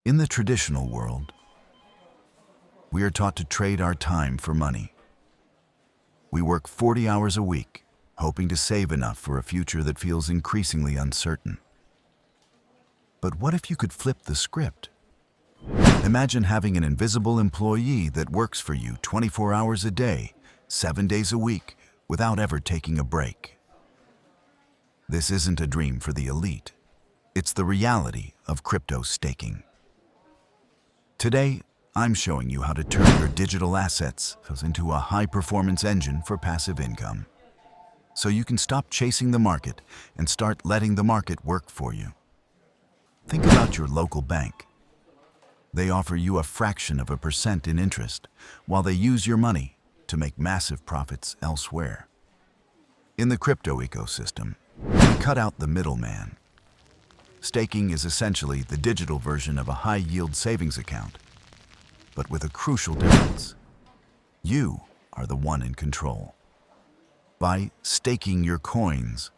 In the traditional world, we are taught to trade our time for money. We work 40 hours a week, hoping to save enough for a future that feels increasingly uncertain. But what if you could flip the script? Imagine having an invisible employee that works for you 24 hours a day, 7 days a week, without ever taking a break. This isn't a dream for the elite. It's the reality of crypto staking. Today, I'm showing you how to turn your digital assets into a high-performance engine for passive income, so you can stop chasing the market and start letting the market work for you. Think about your local bank. They offer you a fraction of a % in interest, while they use your money to make massive profits elsewhere. In the crypto ecosystem, we cut out the middleman. Staking is essentially the digital version of a high-yield savings account, but with a crucial difference. You are the one in control. By staking your coins,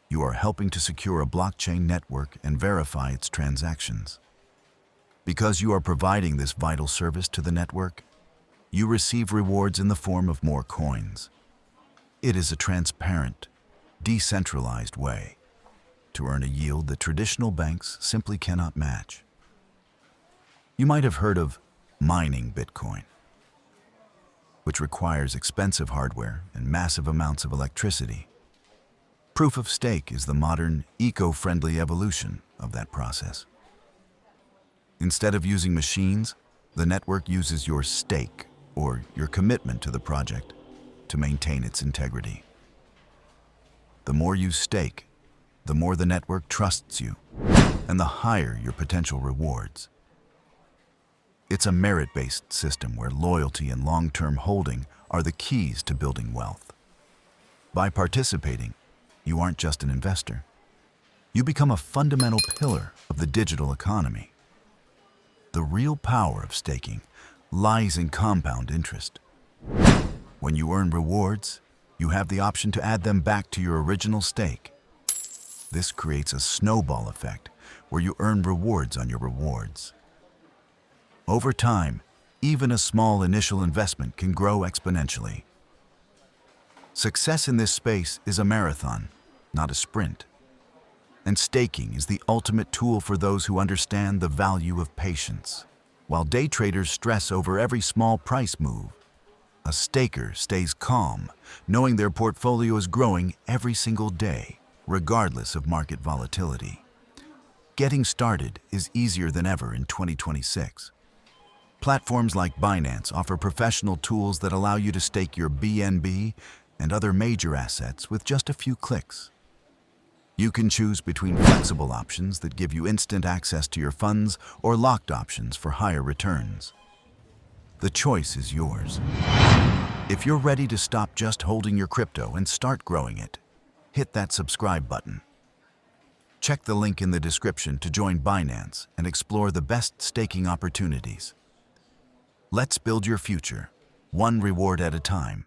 you are helping to secure a blockchain network and verify its transactions. Because you are providing this vital service to the network, you receive rewards in the form of more coins. It is a transparent, decentralized way to earn a yield that traditional banks simply cannot match. You might have heard of mining Bitcoin, which requires expensive hardware and massive amounts of electricity. Proof of stake is the modern, eco-friendly evolution of that process. Instead of using machines, the network uses your stake, or your commitment to the project, to maintain its integrity. The more you stake, the more the network trusts you, and the higher your potential rewards. It's a merit-based system where loyalty and long-term holding are the keys to building wealth. By participating, you aren't just an investor. You become a fundamental pillar of the digital economy. The real power of staking lies in compound interest. When you earn rewards, you have the option to add them back to your original stake. This creates a snowball effect where you earn rewards on your rewards. Over time, even a small initial investment can grow exponentially. Success in this space is a marathon, not a sprint. And staking is the ultimate tool for those who understand the value of patience. While day traders stress over every small price move, a staker stays calm, knowing their portfolio is growing every single day, regardless of market volatility. Getting started is easier than ever in 2026. Platforms like Binance offer professional tools that allow you to stake your BNB and other major assets with just a few clicks. You can choose between flexible options that give you instant access to your funds or locked options for higher returns. The choice is yours. If you're ready to stop just holding your crypto and start growing it, hit that subscribe button. Check the link in the description to join Binance and explore the best staking opportunities. Let's build your future, one reward at a time.